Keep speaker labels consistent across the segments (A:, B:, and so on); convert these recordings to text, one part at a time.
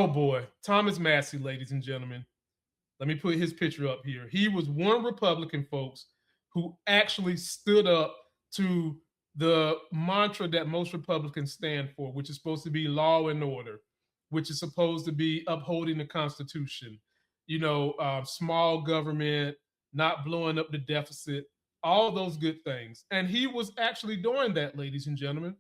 A: Oh boy, Thomas Massie, ladies and gentlemen. Let me put his picture up here. He was one Republican, folks, who actually stood up to the mantra that most Republicans stand for, which is supposed to be law and order, which is supposed to be upholding the Constitution, small government, not blowing up the deficit, all those good things. And he was actually doing that, ladies and gentlemen.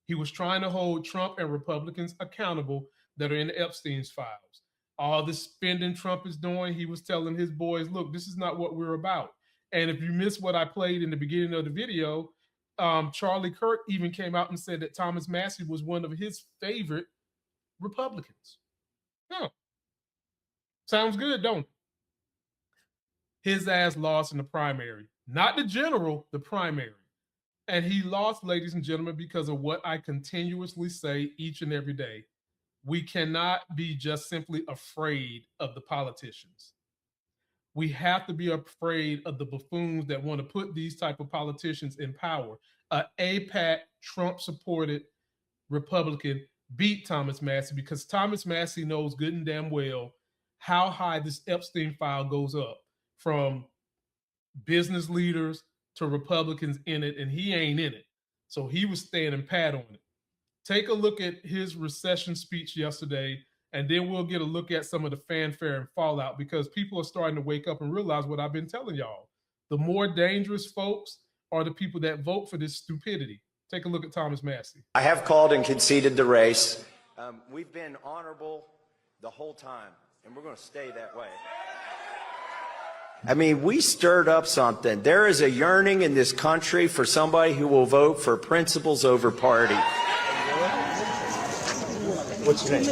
A: He was trying to hold Trump and Republicans accountable that are in Epstein's files. All the spending Trump is doing, he was telling his boys, look, this is not what we're about. And if you missed what I played in the beginning of the video, Charlie Kirk even came out and said that Thomas Massie was one of his favorite Republicans. Huh. Sounds good, don't it? His ass lost in the primary. Not the general, the primary. And he lost, ladies and gentlemen, because of what I continuously say each and every day. We cannot be just simply afraid of the politicians. We have to be afraid of the buffoons that want to put these type of politicians in power. AIPAC, Trump-supported Republican beat Thomas Massie because Thomas Massie knows good and damn well how high this Epstein file goes up, from business leaders to Republicans in it, and he ain't in it. So he was standing pat on it. Take a look at his recession speech yesterday, and then we'll get a look at some of the fanfare and fallout, because people are starting to wake up and realize what I've been telling y'all. The more dangerous folks are the people that vote for this stupidity. Take a look at Thomas Massie.
B: I have called and conceded the race. We've been honorable the whole time, and we're going to stay that way. I mean, we stirred up something. There is a yearning in this country for somebody who will vote for principles over party. What's your name?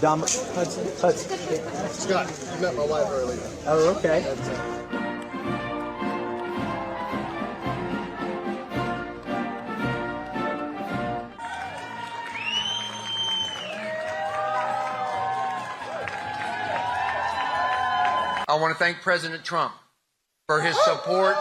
B: Hudson.
C: Scott, you met my wife earlier.
B: Oh, okay.
D: I want to thank President Trump for his support.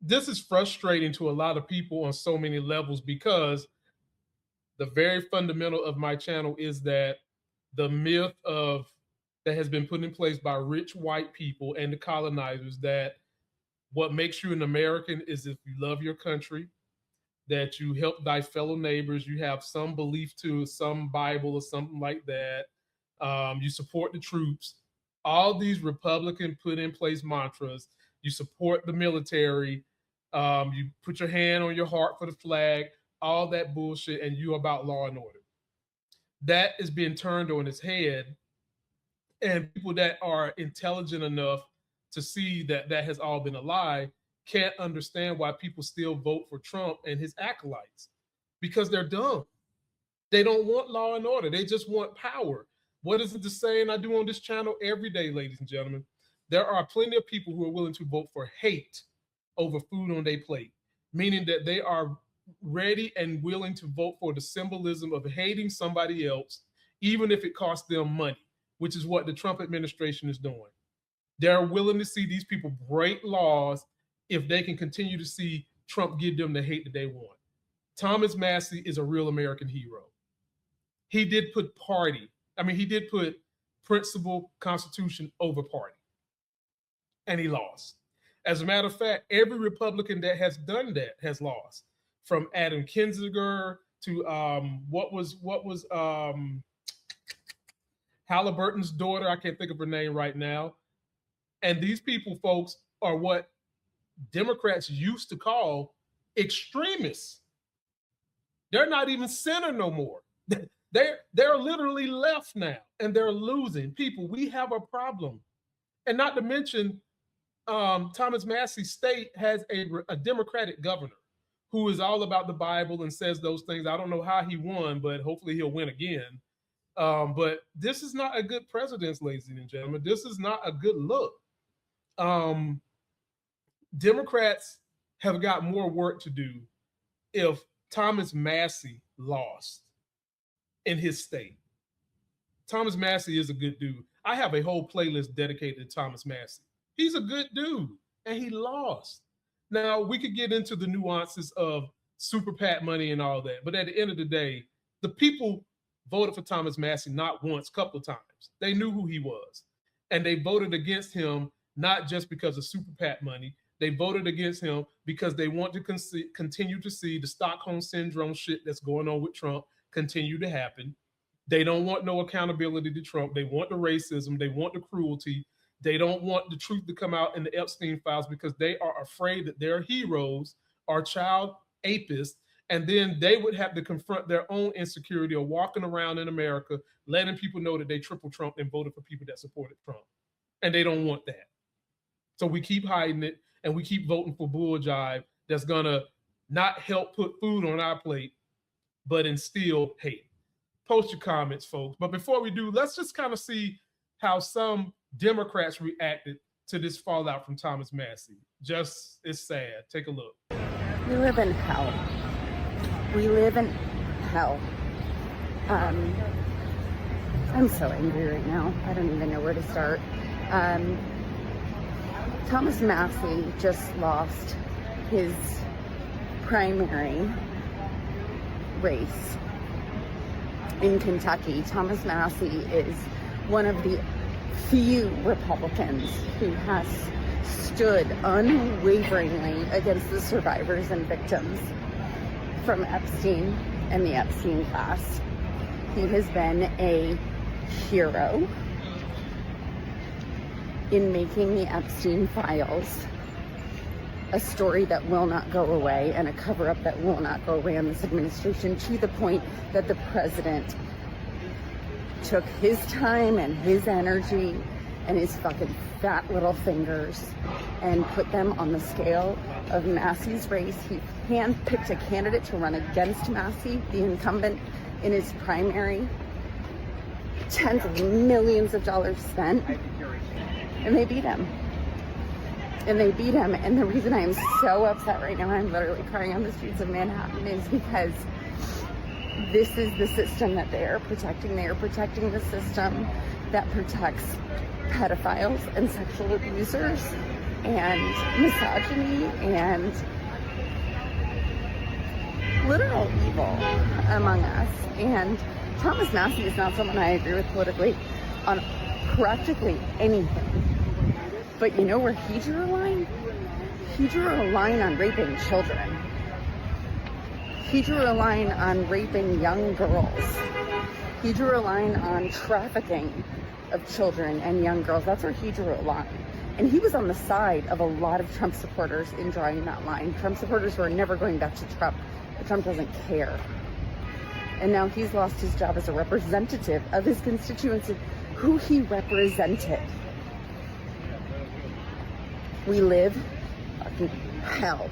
A: This is frustrating to a lot of people on so many levels, because the very fundamental of my channel is that the myth of that has been put in place by rich white people and the colonizers, that what makes you an American is if you love your country, that you help thy fellow neighbors, you have some belief to some Bible or something like that, you support the troops. All these Republican put in place mantras, you support the military, you put your hand on your heart for the flag, all that bullshit, and you about law and order. That is being turned on its head, and people that are intelligent enough to see that that has all been a lie can't understand why people still vote for Trump and his acolytes, because they're dumb. They don't want law and order. They just want power. What is it the saying I do on this channel every day, ladies and gentlemen? There are plenty of people who are willing to vote for hate over food on their plate, meaning that they are ready and willing to vote for the symbolism of hating somebody else, even if it costs them money, which is what the Trump administration is doing. They're willing to see these people break laws if they can continue to see Trump give them the hate that they want. Thomas Massie is a real American hero. He did put principle, Constitution over party, and he lost. As a matter of fact, every Republican that has done that has lost, from Adam Kinzinger to what was Halliburton's daughter. I can't think of her name right now. And these people, folks, are what Democrats used to call extremists. They're not even center no more. They're literally left now, and they're losing. People, we have a problem. And not to mention, Thomas Massie's state has a Democratic governor who is all about the Bible and says those things. I don't know how he won, but hopefully he'll win again. But this is not a good precedence, ladies and gentlemen. This is not a good look. Um, Democrats have got more work to do if Thomas Massie lost in his state. Thomas Massie is a good dude. I have a whole playlist dedicated to Thomas Massie. He's a good dude, and he lost. Now, we could get into the nuances of super PAC money and all that, but at the end of the day, the people voted for Thomas Massie not once, couple of times. They knew who he was, and they voted against him not just because of super PAC money. They voted against him because they want to continue to see the Stockholm Syndrome shit that's going on with Trump continue to happen. They don't want no accountability to Trump. They want the racism. They want the cruelty. They don't want the truth to come out in the Epstein files because they are afraid that their heroes are child apists, and then they would have to confront their own insecurity of walking around in America, letting people know that they triple Trump and voted for people that supported Trump. And they don't want that. So we keep hiding it, and we keep voting for bull jive that's going to not help put food on our plate, but instill hate. Post your comments, folks. But before we do, let's just kind of see how some Democrats reacted to this fallout from Thomas Massie. Just, it's sad. Take a look.
E: We live in hell. We live in hell. I'm so angry right now. I don't even know where to start. Thomas Massie just lost his primary race in Kentucky. Thomas Massie is one of the few Republicans who has stood unwaveringly against the survivors and victims from Epstein and the Epstein class. He has been a hero in making the Epstein files a story that will not go away and a cover-up that will not go away in this administration, to the point that the president took his time and his energy and his fucking fat little fingers and put them on the scale of Massie's race. He handpicked a candidate to run against Massie, the incumbent, in his primary. Tens of millions of dollars spent, and they beat him. And the reason I am so upset right now, I'm literally crying on the streets of Manhattan, is because this is the system that they are protecting. They are protecting the system that protects pedophiles and sexual abusers and misogyny and literal evil among us. And Thomas Massie is not someone I agree with politically on practically anything. But you know where he drew a line? He drew a line on raping children. He drew a line on raping young girls. He drew a line on trafficking of children and young girls. That's where he drew a line. And he was on the side of a lot of Trump supporters in drawing that line. Trump supporters who are never going back to Trump, but Trump doesn't care. And now he's lost his job as a representative of his constituency, who he represented. We live fucking hell.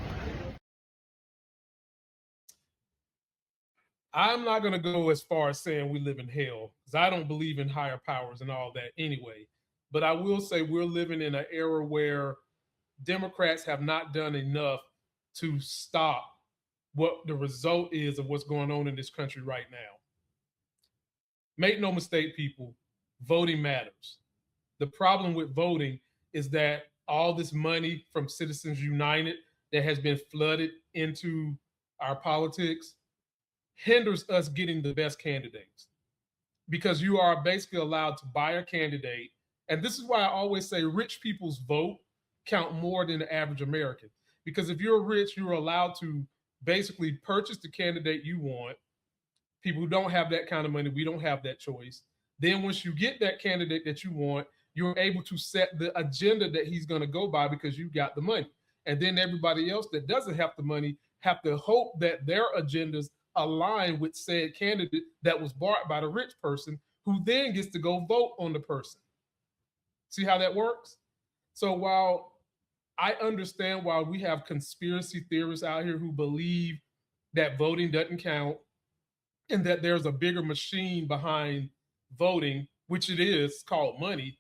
A: I'm not going to go as far as saying we live in hell, because I don't believe in higher powers and all that anyway. But I will say we're living in an era where Democrats have not done enough to stop what the result is of what's going on in this country right now. Make no mistake, people, voting matters. The problem with voting is that all this money from Citizens United that has been flooded into our politics hinders us getting the best candidates, because you are basically allowed to buy a candidate. And this is why I always say rich people's vote count more than the average American, because if you're rich, you're allowed to basically purchase the candidate you want. People who don't have that kind of money, we don't have that choice. Then once you get that candidate that you want, you're able to set the agenda that he's going to go by because you got the money. And then everybody else that doesn't have the money have to hope that their agendas align with said candidate that was bought by the rich person, who then gets to go vote on the person. See how that works? So while I understand why we have conspiracy theorists out here who believe that voting doesn't count and that there's a bigger machine behind voting, which it is called money,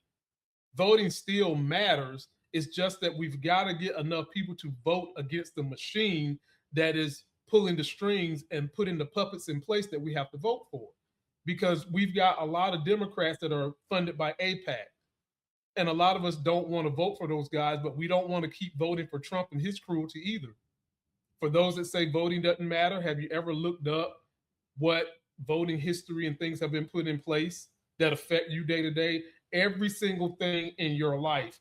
A: voting still matters. It's just that we've got to get enough people to vote against the machine that is pulling the strings and putting the puppets in place that we have to vote for. Because we've got a lot of Democrats that are funded by AIPAC. And a lot of us don't want to vote for those guys, but we don't want to keep voting for Trump and his cruelty either. For those that say voting doesn't matter, have you ever looked up what voting history and things have been put in place that affect you day to day? Every single thing in your life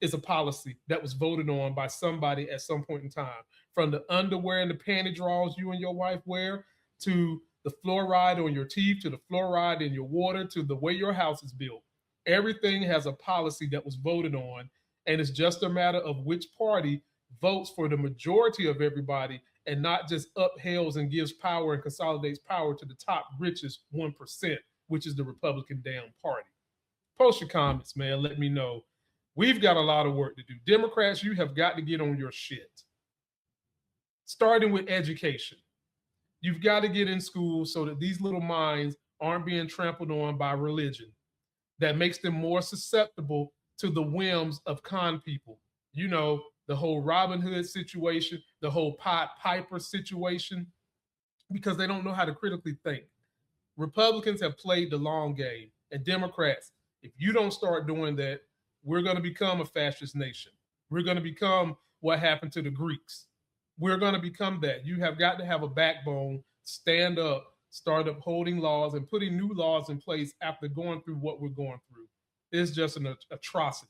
A: is a policy that was voted on by somebody at some point in time. From the underwear and the panty drawers you and your wife wear, to the fluoride on your teeth, to the fluoride in your water, to the way your house is built. Everything has a policy that was voted on, and it's just a matter of which party votes for the majority of everybody and not just upholds and gives power and consolidates power to the top richest 1%, which is the Republican damn party. Post your comments, man. Let me know. We've got a lot of work to do. Democrats, you have got to get on your shit. Starting with education. You've got to get in school so that these little minds aren't being trampled on by religion. That makes them more susceptible to the whims of con people. You know, the whole Robin Hood situation, the whole Pied Piper situation, because they don't know how to critically think. Republicans have played the long game, and Democrats, if you don't start doing that, we're going to become a fascist nation. We're going to become what happened to the Greeks. We're going to become that. You have got to have a backbone, stand up, start upholding laws and putting new laws in place after going through what we're going through. It's just an atrocity.